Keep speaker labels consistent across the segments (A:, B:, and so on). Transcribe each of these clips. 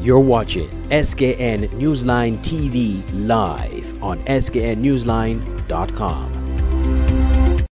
A: You're watching SKN Newsline TV live on sknnewsline.com.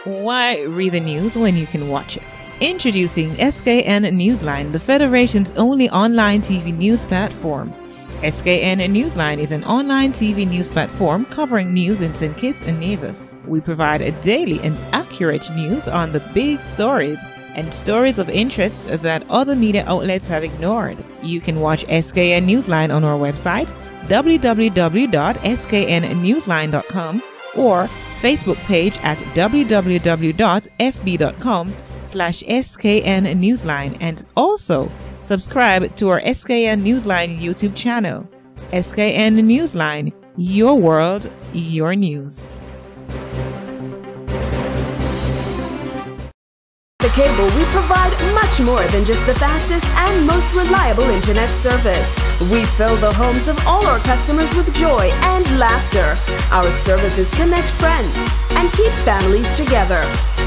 B: Why read the news when you can watch it? Introducing SKN Newsline, the Federation's only online TV news platform. SKN Newsline is an online TV news platform covering news in St. Kitts and Nevis. We provide a daily and accurate news on the big stories and stories of interest that other media outlets have ignored. You can watch SKN Newsline on our website, www.sknnewsline.com, or Facebook page at www.fb.com/SKN Newsline, and also subscribe to our SKN Newsline YouTube channel. SKN Newsline, your world, your news.
C: The Cable, we provide much more than just the fastest and most reliable internet service. We fill the homes of all our customers with joy and laughter. Our services connect friends and keep families together.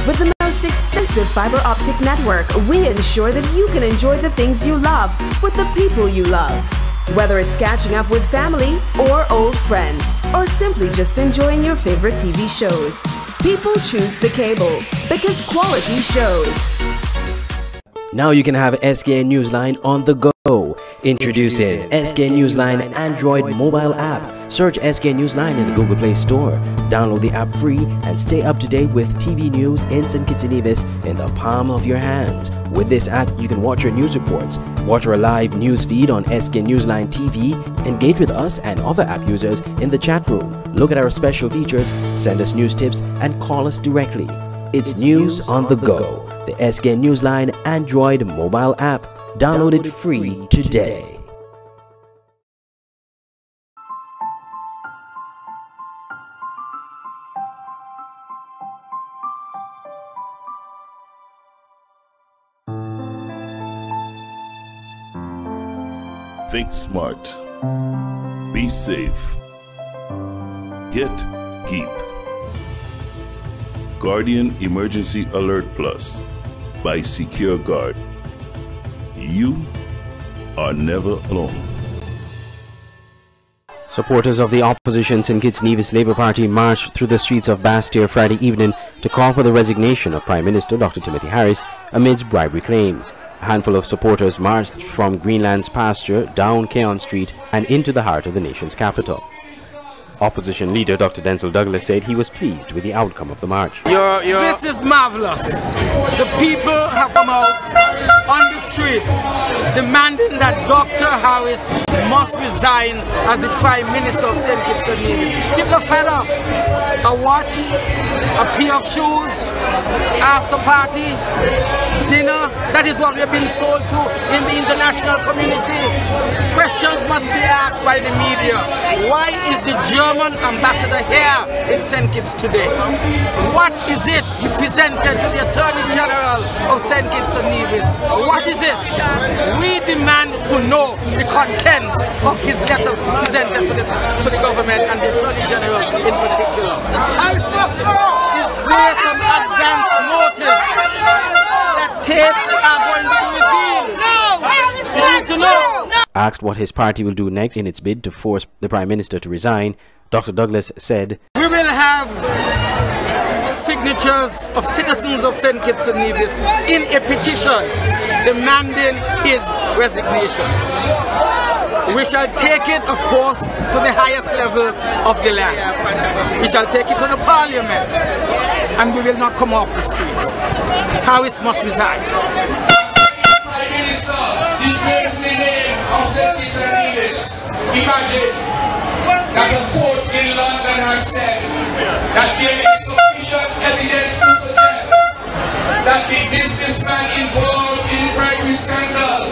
C: With the most extensive fiber optic network, we ensure that you can enjoy the things you love with the people you love. Whether it's catching up with family or old friends, or simply just enjoying your favorite TV shows, people choose the Cable because quality shows.
A: Now you can have SKN Newsline on the go. Introducing SKN Newsline Android mobile app. Search SKN Newsline in the Google Play Store. Download the app free and stay up to date with TV news in St. Kitts and Nevis in the palm of your hands. With this app, you can watch our news reports, watch our live news feed on SKN Newsline TV, engage with us and other app users in the chat room, look at our special features, send us news tips, and call us directly. It's news on the go. The SKN Newsline Android mobile app. Download it free today.
D: Think smart. Be safe. Get Keep. Guardian Emergency Alert Plus by Secure Guard. You are never alone.
A: Supporters of the opposition St. Kitts Nevis Labour Party marched through the streets of Bastia Friday evening to call for the resignation of Prime Minister Dr. Timothy Harris amidst bribery claims. A handful of supporters marched from Greenland's pasture down Keon Street and into the heart of the nation's capital. Opposition leader Dr. Denzel Douglas said he was pleased with the outcome of the march.
E: This is marvelous. The people have come out on the streets demanding that Dr. Harris must resign as the Prime Minister of St. Kitts and Nevis. People are fed up. A watch, a pair of shoes, after party, dinner. That is what we have been sold to in the international community. Questions must be asked by the media. Why is the German ambassador here in St. Kitts today? What is it he presented to the Attorney General of St. Kitts and Nevis? What is it? We demand to know the contents of his letters presented to the government and the Attorney General in particular. Is there some advance notice that tapes are going to be revealed? We need to know.
A: Asked what his party will do next in its bid to force the Prime Minister to resign, Dr. Douglas said,
E: "We will have signatures of citizens of St. Kitts and Nevis in a petition demanding his resignation. We shall take it, of course, to the highest level of the land. We shall take it to the Parliament, and we will not come off the streets. Harris must resign."
F: Prime Minister, disgrace the name of St. Kitts and Nevis. Imagine that a court in London has said that there is sufficient evidence to suggest that the businessman involved in the bribery scandal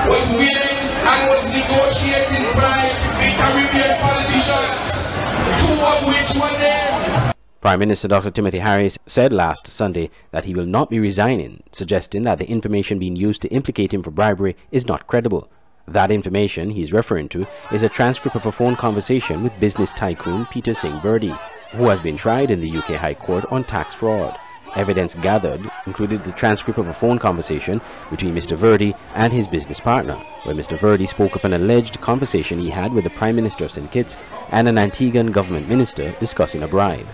F: was willing and was negotiating bribes with Caribbean politicians, two of which were named.
A: Prime Minister Dr. Timothy Harris said last Sunday that he will not be resigning, suggesting that the information being used to implicate him for bribery is not credible. That information he's referring to is a transcript of a phone conversation with business tycoon Peter Singh Birdy, who has been tried in the UK High Court on tax fraud. Evidence gathered included the transcript of a phone conversation between Mr. Verdi and his business partner, where Mr. Verdi spoke of an alleged conversation he had with the Prime Minister of St. Kitts and an Antiguan government minister discussing a bribe.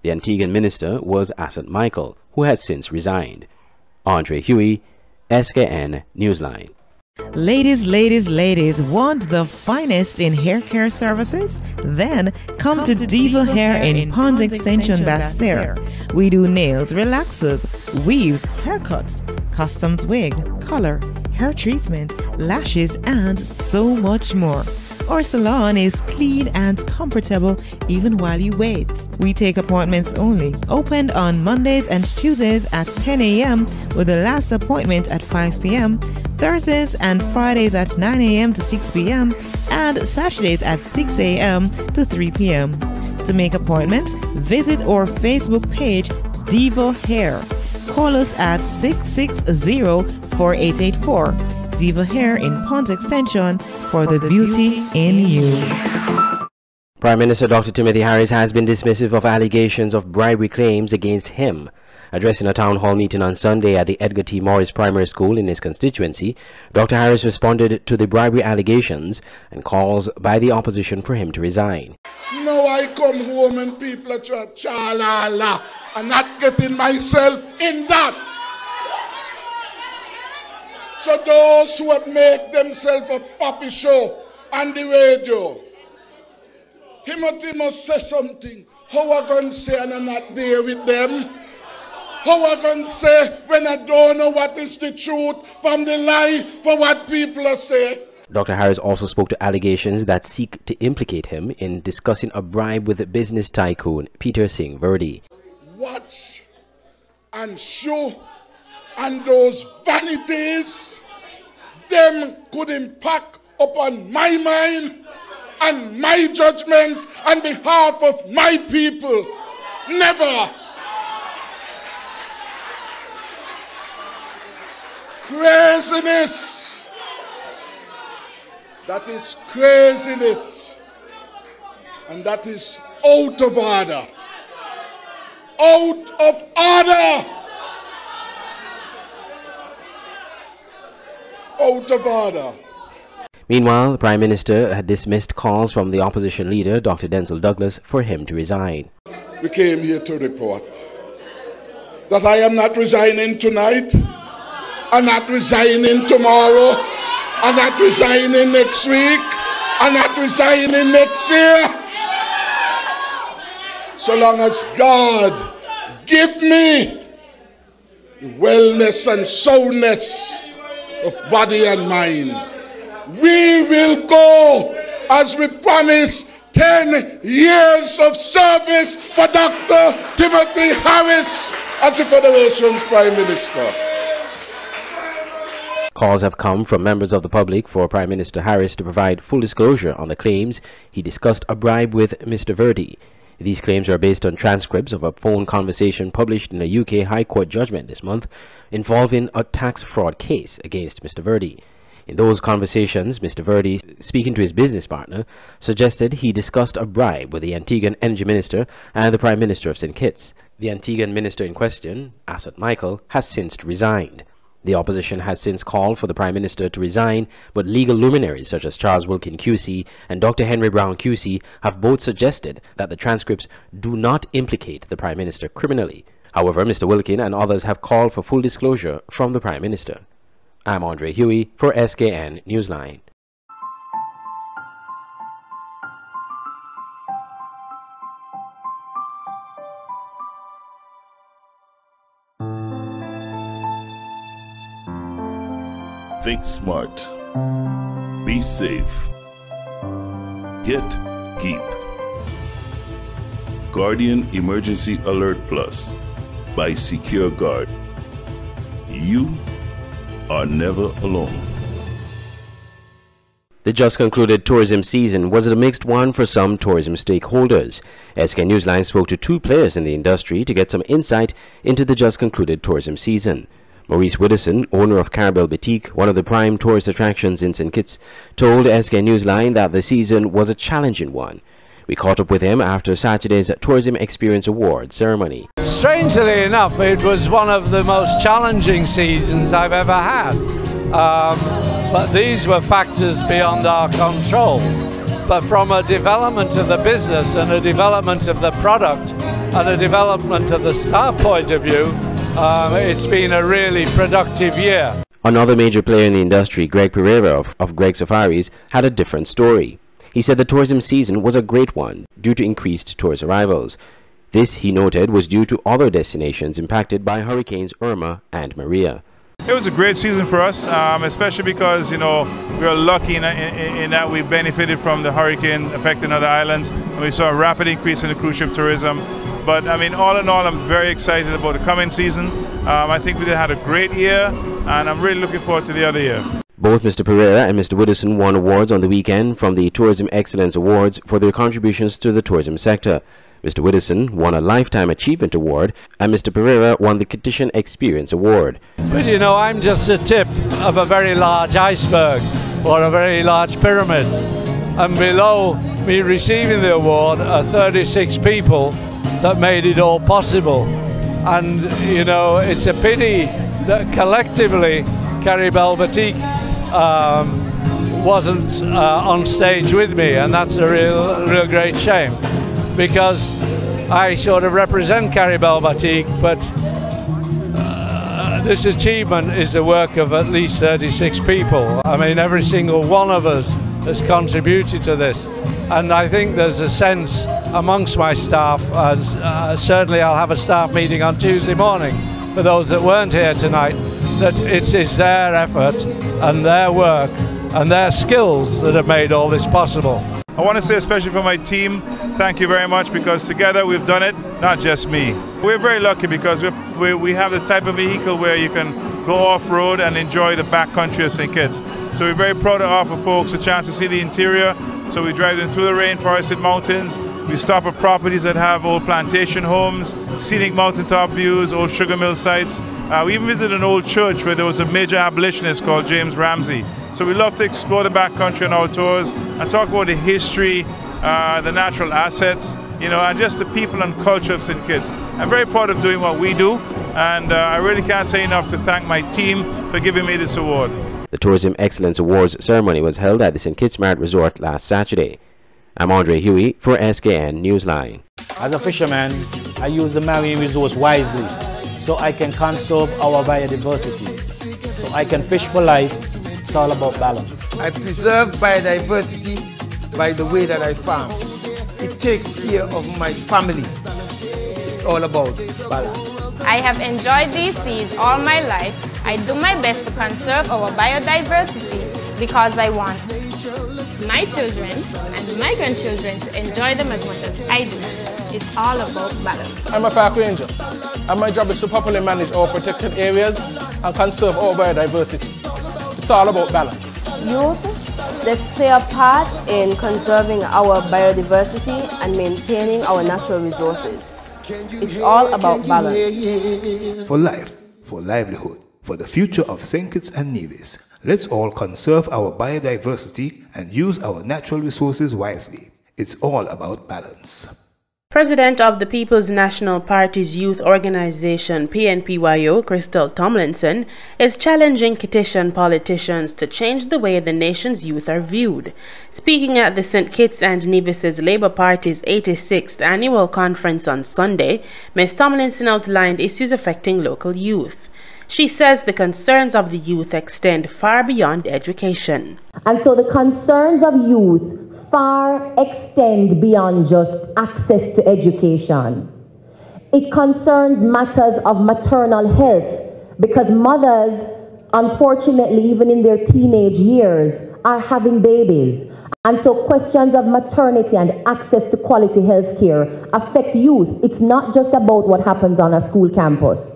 A: The Antiguan minister was Asset Michael, who has since resigned. Andre Huey, SKN Newsline.
B: Ladies, want the finest in hair care services? Then come to Diva Hair in Pond Extension, Basse-Terre. We do nails, relaxers, weaves, haircuts, customs wig, color, hair treatment, lashes, and so much more. Our salon is clean and comfortable even while you wait. We take appointments only. Opened on Mondays and Tuesdays at 10 a.m. with the last appointment at 5 p.m. Thursdays and Fridays at 9 a.m. to 6 p.m. and Saturdays at 6 a.m. to 3 p.m. To make appointments, visit our Facebook page, Diva Hair. Call us at 660-4884. Diva Hair in Pond Extension, for the beauty in you.
A: Prime Minister Dr. Timothy Harris has been dismissive of allegations of bribery claims against him. Addressing a town hall meeting on Sunday at the Edgar T. Morris Primary School in his constituency, Dr. Harris responded to the bribery allegations and calls by the opposition for him to resign.
F: Now I come home and people are trying cha-la-la and not getting myself in that. So those who have made themselves a puppy show on the radio, Timothy must say something. How I going to say and I'm not there with them? How I going to say when I don't know what is the truth from the lie for what people are saying?
A: Dr. Harris also spoke to allegations that seek to implicate him in discussing a bribe with business tycoon Peter Singh Verdi.
F: Watch and show and those vanities, them could impact upon my mind and my judgment on behalf of my people. Never. Craziness. That is craziness. And that is out of order. Out of order. Out of order.
A: Meanwhile, the Prime Minister had dismissed calls from the opposition leader, Dr. Denzel Douglas, for him to resign.
F: We came here to report that I am not resigning tonight, I'm not resigning tomorrow, I'm not resigning next week, I'm not resigning next year. So long as God give me the wellness and soundness of body and mind, we will go as we promised 10 years of service for Dr. Timothy Harris as the Federation's Prime Minister.
A: Calls have come from members of the public for Prime Minister Harris to provide full disclosure on the claims he discussed a bribe with Mr. Verdi. These claims are based on transcripts of a phone conversation published in a UK High Court judgment this month involving a tax fraud case against Mr. Verdi. In those conversations, Mr. Verdi, speaking to his business partner, suggested he discussed a bribe with the Antiguan Energy Minister and the Prime Minister of St. Kitts. The Antiguan Minister in question, Asset Michael, has since resigned. The opposition has since called for the Prime Minister to resign, but legal luminaries such as Charles Wilkin QC and Dr. Henry Brown QC have both suggested that the transcripts do not implicate the Prime Minister criminally. However, Mr. Wilkin and others have called for full disclosure from the Prime Minister. I'm Andre Huey for SKN Newsline.
D: Think smart. Be safe. Get keep. Guardian Emergency Alert Plus by Secure Guard. You are never alone.
A: The just concluded tourism season was a mixed one for some tourism stakeholders. SKN Newsline spoke to two players in the industry to get some insight into the just concluded tourism season. Maurice Widdowson, owner of Carabel Boutique, one of the prime tourist attractions in St. Kitts, told SKN Newsline that the season was a challenging one. We caught up with him after Saturday's Tourism Experience Awards ceremony.
G: Strangely enough, it was one of the most challenging seasons I've ever had. But these were factors beyond our control. But from a development of the business and a development of the product and a development of the staff point of view, it's been a really productive year.
A: Another major player in the industry, Greg Pereira of Greg Safaris, had a different story. He said the tourism season was a great one due to increased tourist arrivals. This, he noted, was due to other destinations impacted by Hurricanes Irma and Maria.
H: It was a great season for us, especially because, you know, we were lucky in that we benefited from the hurricane affecting other islands, and we saw a rapid increase in the cruise ship tourism. But I mean, all in all, I'm very excited about the coming season. I think we had a great year, and I'm really looking forward to the other year.
A: Both Mr. Pereira and Mr. Widdowson won awards on the weekend from the Tourism Excellence Awards for their contributions to the tourism sector. Mr. Widdowson won a Lifetime Achievement Award, and Mr. Pereira won the Kitchen Experience Award.
G: But you know, I'm just the tip of a very large iceberg or a very large pyramid. And below me receiving the award are 36 people that made it all possible. And you know, it's a pity that collectively Caribel Batik wasn't on stage with me, and that's a real great shame, because I sort of represent Caribel Batik, but this achievement is the work of at least 36 people. I mean, every single one of us has contributed to this, and I think there's a sense amongst my staff, and certainly I'll have a staff meeting on Tuesday morning for those that weren't here tonight, that it is their effort and their work and their skills that have made all this possible.
H: I want to say, especially for my team, thank you very much, because together we've done it, not just me. We're very lucky because we have the type of vehicle where you can go off-road and enjoy the backcountry of St. Kitts. So we're very proud to offer folks a chance to see the interior. So we drive them through the rainforested mountains. We stop at properties that have old plantation homes, scenic mountaintop views, old sugar mill sites. We even visited an old church where there was a major abolitionist called James Ramsey. So we love to explore the backcountry on our tours and talk about the history, the natural assets, you know, and just the people and culture of St. Kitts. I'm very proud of doing what we do, and I really can't say enough to thank my team for giving me this award.
A: The Tourism Excellence Awards ceremony was held at the St. Kitts Marriott Resort last Saturday. I'm Andre Huey for SKN Newsline.
I: As a fisherman, I use the marine resource wisely so I can conserve our biodiversity, so I can fish for life. It's all about balance.
J: I preserve biodiversity by the way that I farm. It takes care of my family. It's all about balance.
K: I have enjoyed these seas all my life. I do my best to conserve our biodiversity because I want my children and my grandchildren to enjoy them as much as I do. It's all about balance.
L: I'm a park ranger, and my job is to properly manage our protected areas and conserve our biodiversity. It's all about balance.
M: Youth, let's play a part in conserving our biodiversity and maintaining our natural resources. It's all about balance.
N: For life, for livelihood, for the future of St. Kitts and Nevis, let's all conserve our biodiversity and use our natural resources wisely. It's all about balance.
O: President of the People's National Party's youth organization, PNPYO, Crystal Tomlinson, is challenging Kittitian politicians to change the way the nation's youth are viewed. Speaking at the St. Kitts and Nevis's Labour Party's 86th annual conference on Sunday, Ms. Tomlinson outlined issues affecting local youth. She says the concerns of the youth extend far beyond education.
P: And so the concerns of youth far extend beyond just access to education. It concerns matters of maternal health, because mothers, unfortunately, even in their teenage years, are having babies. And so questions of maternity and access to quality health care affect youth. It's not just about what happens on a school campus.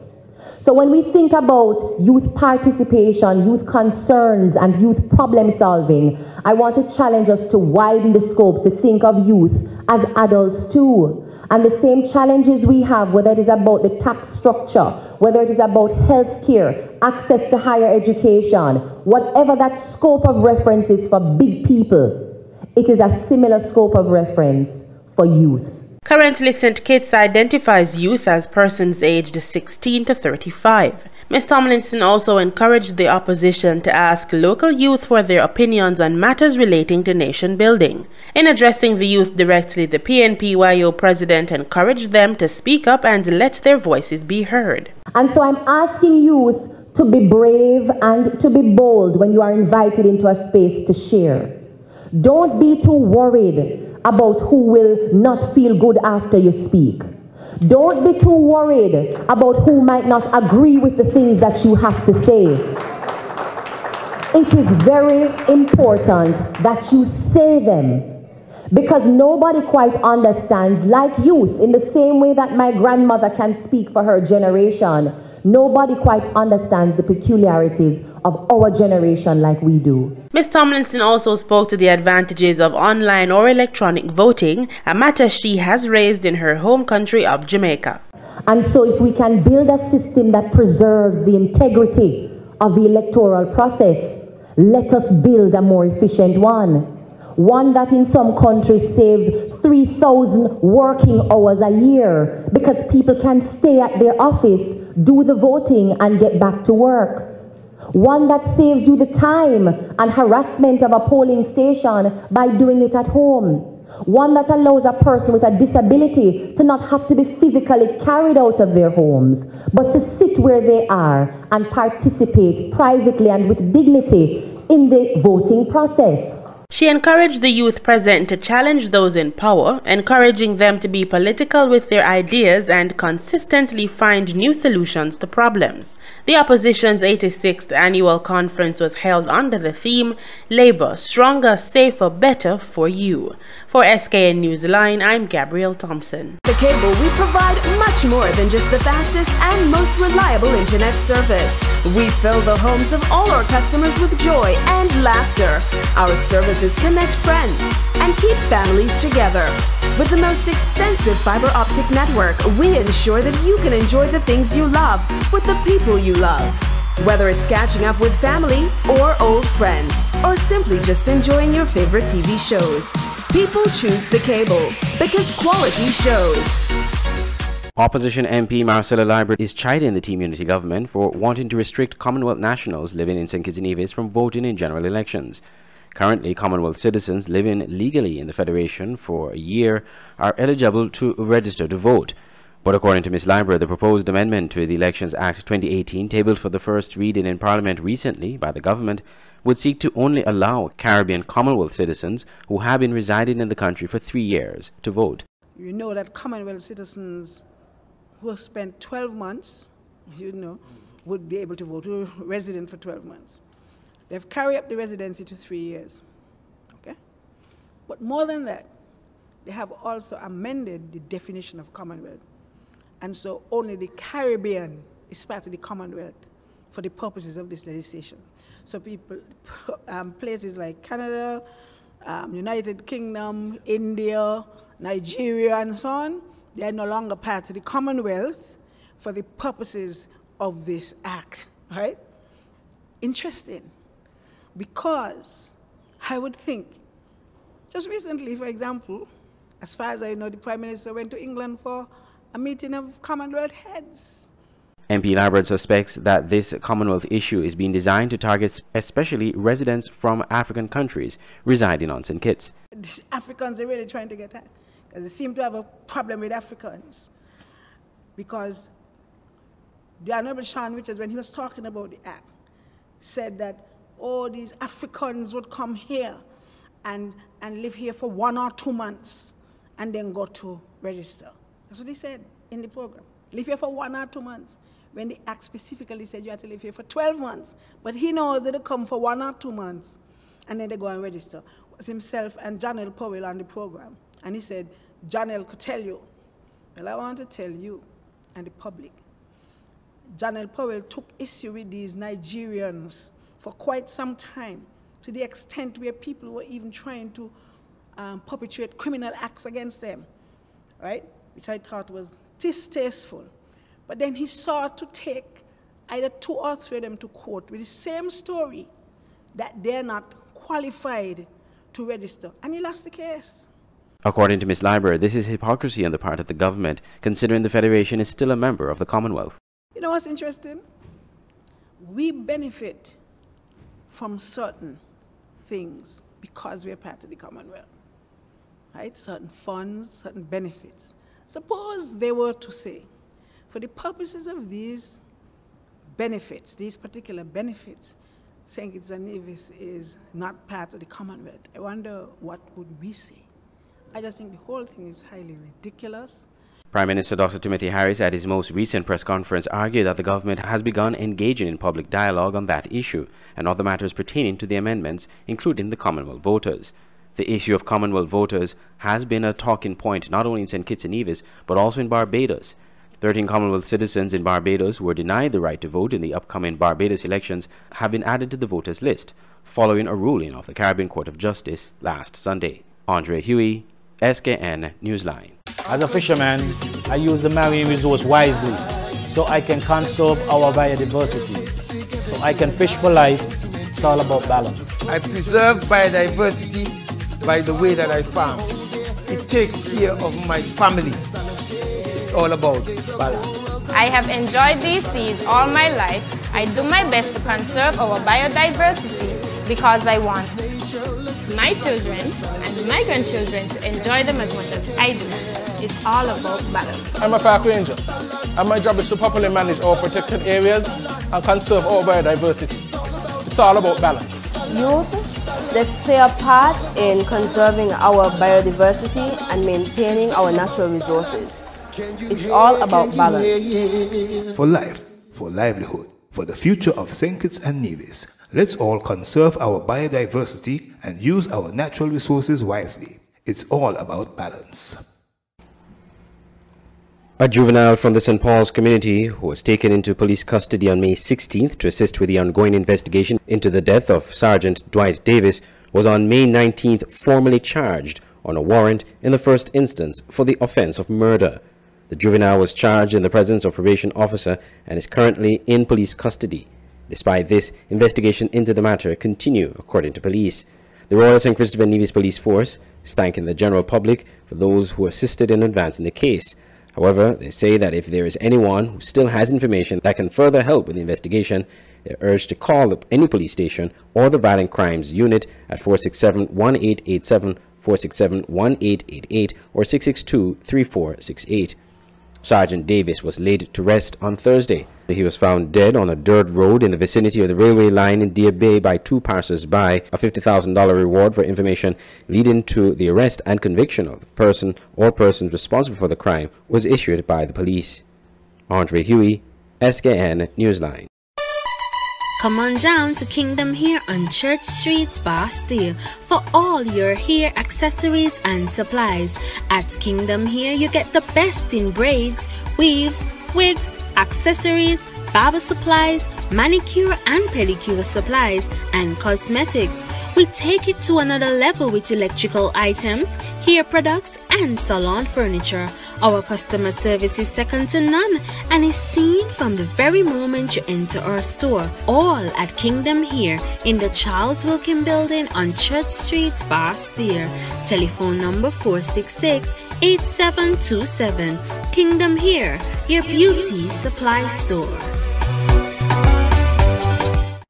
P: So when we think about youth participation, youth concerns, and youth problem solving, I want to challenge us to widen the scope to think of youth as adults too. And the same challenges we have, whether it is about the tax structure, whether it is about health care, access to higher education, whatever that scope of reference is for big people, it is a similar scope of reference for youth.
O: Currently, St. Kitts identifies youth as persons aged 16 to 35. Ms. Tomlinson also encouraged the opposition to ask local youth for their opinions on matters relating to nation building. In addressing the youth directly, the PNPYO president encouraged them to speak up and let their voices be heard.
P: And so I'm asking youth to be brave and to be bold when you are invited into a space to share. Don't be too worried about who will not feel good after you speak. Don't be too worried about who might not agree with the things that you have to say. It is very important that you say them, because nobody quite understands, like youth, in the same way that my grandmother can speak for her generation, nobody quite understands the peculiarities of our generation like we do.
O: Ms. Tomlinson also spoke to the advantages of online or electronic voting, a matter she has raised in her home country of Jamaica.
P: And so if we can build a system that preserves the integrity of the electoral process, let us build a more efficient one. One that in some countries saves 3,000 working hours a year because people can stay at their office, do the voting and get back to work. One that saves you the time and harassment of a polling station by doing it at home. One that allows a person with a disability to not have to be physically carried out of their homes, but to sit where they are and participate privately and with dignity in the voting process.
O: She encouraged the youth present to challenge those in power, encouraging them to be political with their ideas and consistently find new solutions to problems. The opposition's 86th annual conference was held under the theme, Labour, Stronger, Safer, Better for You. For SKN Newsline, I'm Gabrielle Thompson.
C: The Cable, we provide much more than just the fastest and most reliable internet service. We fill the homes of all our customers with joy and laughter. Our services connect friends and keep families together. With the most extensive fiber optic network, we ensure that you can enjoy the things you love with the people you love. Whether it's catching up with family or old friends, or simply just enjoying your favorite TV shows, people choose the Cable because quality shows.
A: Opposition MP Marcella Library is chiding the Team Unity government for wanting to restrict Commonwealth nationals living in St. Kitts and Nevis from voting in general elections. Currently, Commonwealth citizens living legally in the Federation for a year are eligible to register to vote. But according to Ms. Library, the proposed amendment to the Elections Act 2018, tabled for the first reading in Parliament recently by the government, would seek to only allow Caribbean Commonwealth citizens who have been residing in the country for 3 years to vote.
Q: You know that Commonwealth citizens who have spent 12 months, would be able to vote, who are resident for 12 months. They've carried up the residency to 3 years, okay? But more than that, they have also amended the definition of Commonwealth. And so only the Caribbean is part of the Commonwealth for the purposes of this legislation. So people, places like Canada, United Kingdom, India, Nigeria, and so on, they are no longer part of the Commonwealth for the purposes of this act, right? Interesting, because I would think, just recently, for example, as far as I know, the Prime Minister went to England for a meeting of Commonwealth heads.
A: MP Library suspects that this Commonwealth issue is being designed to target especially residents from African countries residing on St. Kitts.
Q: The Africans are really trying to get at, because they seem to have a problem with Africans. Because the Honorable Sean Richards, when he was talking about the act, said that, oh, these Africans would come here and live here for 1 or 2 months and then go to register. That's what he said in the program. Live here for 1 or 2 months. When the act specifically said you have to live here for 12 months. But he knows that they come for 1 or 2 months and then they go and register. It was himself and Janelle Powell on the program. And he said, Janelle could tell you. Well, I want to tell you and the public. Janelle Powell took issue with these Nigerians for quite some time, to the extent where people were even trying to perpetrate criminal acts against them, right? Which I thought was distasteful. But then he sought to take either 2 or 3 of them to court with the same story, that they're not qualified to register. And he lost the case.
A: According to Ms. Leiber, this is hypocrisy on the part of the government, considering the Federation is still a member of the Commonwealth.
Q: You know what's interesting? We benefit from certain things because we're part of the Commonwealth, right? Certain funds, certain benefits. Suppose they were to say, for the purposes of these benefits, these particular benefits, St. Kitts and Nevis is not part of the Commonwealth. I wonder what would we say? I just think the whole thing is highly ridiculous.
A: Prime Minister Dr. Timothy Harris at his most recent press conference argued that the government has begun engaging in public dialogue on that issue and other matters pertaining to the amendments, including the Commonwealth voters. The issue of Commonwealth voters has been a talking point not only in St. Kitts and Nevis but also in Barbados. 13 Commonwealth citizens in Barbados who were denied the right to vote in the upcoming Barbados elections have been added to the voters list, following a ruling of the Caribbean Court of Justice last Sunday. Andre Huey, SKN Newsline.
I: As a fisherman, I use the marine resource wisely so I can conserve our biodiversity, so I can fish for life. It's all about balance.
J: I preserve biodiversity by the way that I farm. It takes care of my family. It's all about balance.
K: I have enjoyed these seas all my life. I do my best to conserve our biodiversity because I want my children and my grandchildren to enjoy them as much as I do. It's all about balance.
L: I'm a park ranger, and my job is to properly manage our protected areas and conserve our biodiversity. It's all about balance.
M: Youth, let's play a part in conserving our biodiversity and maintaining our natural resources. It's all about balance.
N: For life, for livelihood, for the future of St. Kitts and Nevis, let's all conserve our biodiversity and use our natural resources wisely. It's all about balance.
A: A juvenile from the St. Paul's community who was taken into police custody on May 16th to assist with the ongoing investigation into the death of Sergeant Dwight Davis was on May 19th formally charged on a warrant in the first instance for the offense of murder. The juvenile was charged in the presence of probation officer and is currently in police custody. Despite this, investigation into the matter continue, according to police. The Royal St. Christopher Nevis Police Force is thanking the general public for those who assisted in advancing the case. However, they say that if there is anyone who still has information that can further help with the investigation, they are urged to call any police station or the Violent Crimes Unit at 467-1887, 467-1888, or 662-3468. Sergeant Davis was laid to rest on Thursday. He was found dead on a dirt road in the vicinity of the railway line in Deer Bay by two passers-by. A $50,000 reward for information leading to the arrest and conviction of the person or persons responsible for the crime was issued by the police. Andre Huey, SKN Newsline.
R: Come on down to Kingdom Hair on Church Street, Bastille for all your hair accessories and supplies. At Kingdom Hair, you get the best in braids, weaves, wigs, accessories, barber supplies, manicure and pedicure supplies, and cosmetics. We take it to another level with electrical items, hair products, and salon furniture. Our customer service is second to none and is seen from the very moment you enter our store. All at Kingdom Hair in the Charles Wilkin Building on Church Street, Bastille. Telephone number 466-8727. Kingdom Hair, your beauty supply store.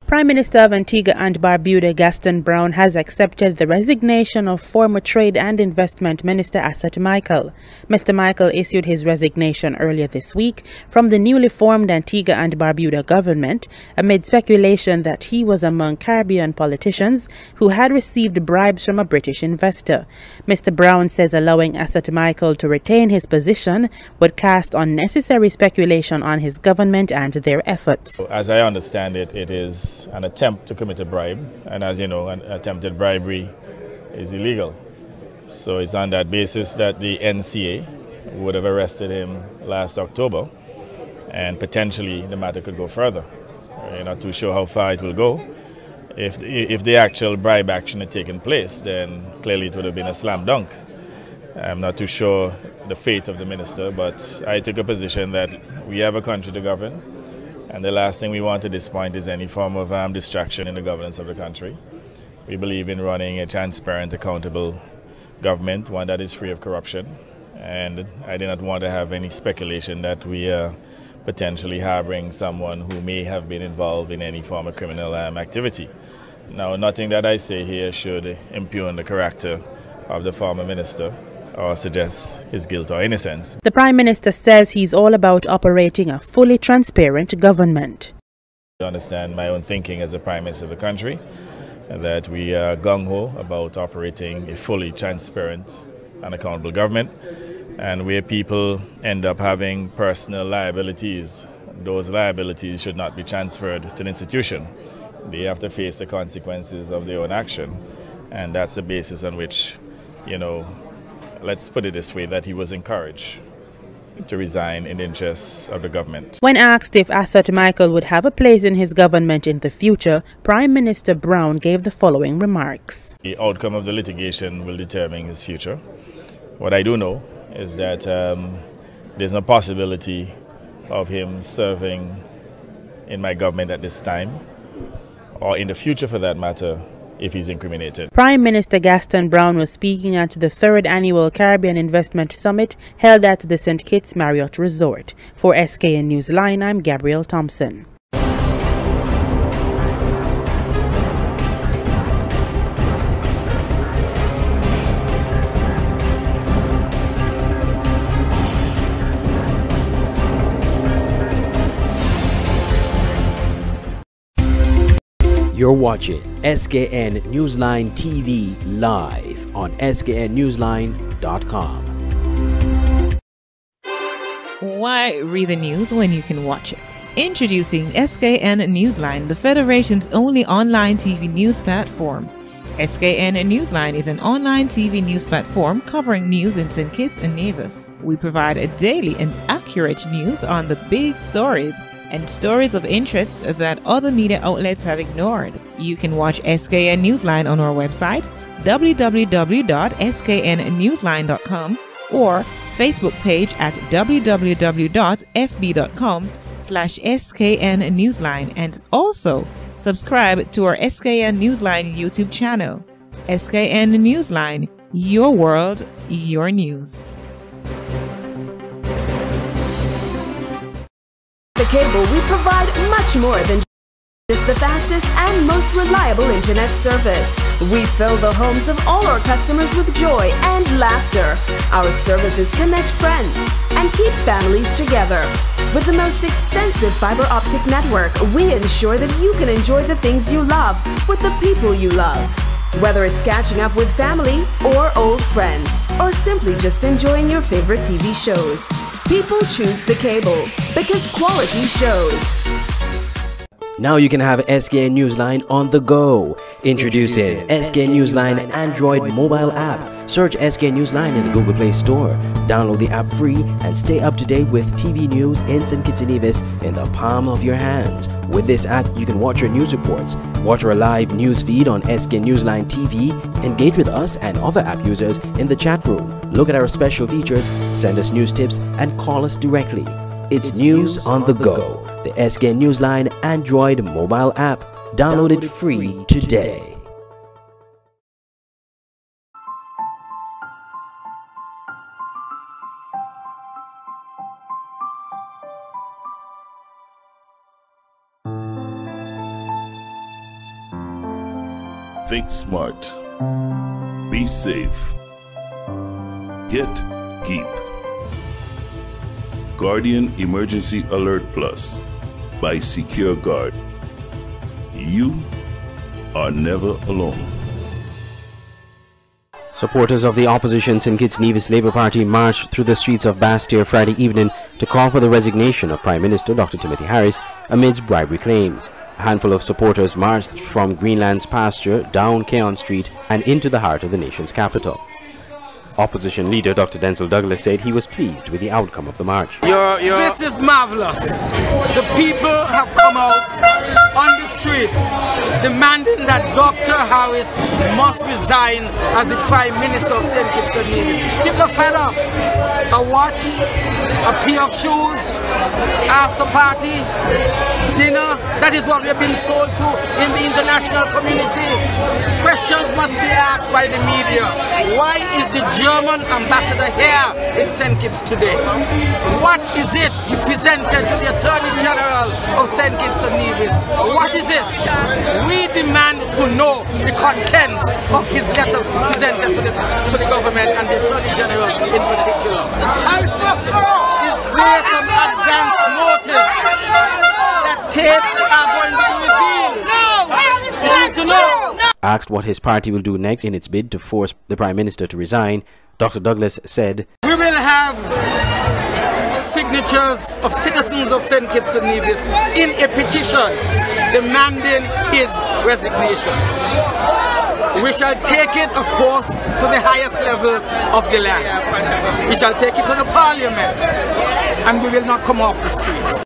O: Prime Minister of Antigua and Barbuda Gaston Brown has accepted the resignation of former Trade and Investment Minister Assat Michael. Mr. Michael issued his resignation earlier this week from the newly formed Antigua and Barbuda government amid speculation that he was among Caribbean politicians who had received bribes from a British investor. Mr. Brown says allowing Assat Michael to retain his position would cast unnecessary speculation on his government and their efforts.
S: As I understand it, it is an attempt to commit a bribe, and as you know, an attempted bribery is illegal. So it's on that basis that the NCA would have arrested him last October, and potentially the matter could go further. We're not too sure how far it will go. If the actual bribe action had taken place, then clearly it would have been a slam dunk. I'm not too sure the fate of the minister, but I took a position that we have a country to govern. And the last thing we want at this point is any form of distraction in the governance of the country. We believe in running a transparent, accountable government, one that is free of corruption. And I do not want to have any speculation that we are potentially harboring someone who may have been involved in any form of criminal activity. Now, nothing that I say here should impugn the character of the former minister or suggest his guilt or innocence.
O: The Prime Minister says he's all about operating a fully transparent government.
S: I understand my own thinking as the Prime Minister of the country, that we are gung-ho about operating a fully transparent and accountable government. And where people end up having personal liabilities, those liabilities should not be transferred to the institution. They have to face the consequences of their own action. And that's the basis on which, let's put it this way, that he was encouraged to resign in the interests of the government.
O: When asked if Assad Michael would have a place in his government in the future, Prime Minister Brown gave the following remarks.
S: The outcome of the litigation will determine his future. What I do know is that there's no possibility of him serving in my government at this time, or in the future for that matter, if he's incriminated.
O: Prime Minister Gaston Brown was speaking at the 3rd Annual Caribbean Investment Summit held at the St. Kitts Marriott Resort. For SKN Newsline, I'm Gabrielle Thompson.
A: You're watching SKN Newsline TV live on sknnewsline.com.
B: Why read the news when you can watch it? Introducing SKN Newsline, the Federation's only online TV news platform. SKN Newsline is an online TV news platform covering news in St. Kitts and Nevis. We provide a daily and accurate news on the big stories and stories of interest that other media outlets have ignored. You can watch SKN Newsline on our website, www.sknnewsline.com, or Facebook page at www.fb.com/SKN Newsline, and also subscribe to our SKN Newsline YouTube channel. SKN Newsline, your world, your news.
C: The cable, we provide much more than just the fastest and most reliable internet service. We fill the homes of all our customers with joy and laughter. Our services connect friends and keep families together. With the most extensive fiber optic network, we ensure that you can enjoy the things you love with the people you love. Whether it's catching up with family or old friends, or simply just enjoying your favorite TV shows, people choose the cable because quality shows.
A: Now you can have SKN Newsline on the go. Introducing SKN Newsline Android mobile app. Search SKN Newsline in the Google Play Store. Download the app free and stay up to date with TV news in St. Kitts and Nevis in the palm of your hands. With this app, you can watch your news reports, watch our live news feed on SKN Newsline TV, engage with us and other app users in the chat room, look at our special features, send us news tips, and call us directly. It's news on the go. The SKN Newsline Android mobile app. Download it free today.
D: Think smart. Be safe. Get keep. Guardian Emergency Alert Plus by Secure Guard. You are never alone.
A: Supporters of the opposition St. Kitts Nevis Labour Party marched through the streets of Bastia Friday evening to call for the resignation of Prime Minister Dr. Timothy Harris amidst bribery claims. A handful of supporters marched from Greenland's pasture down Keon Street and into the heart of the nation's capital. Opposition leader Dr. Denzel Douglas said he was pleased with the outcome of the march.
E: This is marvelous. The people have come out on the streets demanding that Dr. Harris must resign as the Prime Minister of St. Kitts and Nevis. People are fed up. A watch, a pair of shoes, after party, dinner. That is what we have been sold to in the international community. Questions must be asked by the media. Why is the German ambassador here in St. Kitts today? What is it he presented to the Attorney General of St. Kitts and Nevis? What is it? We demand to know the contents of his letters presented to the government and the Attorney General in particular. Is there some advance notice that tapes are going to be revealed? We need to know.
A: Asked what his party will do next in its bid to force the Prime Minister to resign, Dr. Douglas said,
E: "We will have signatures of citizens of St. Kitts and Nevis in a petition demanding his resignation. We shall take it, of course, to the highest level of the land. We shall take it to the Parliament, and we will not come off the streets."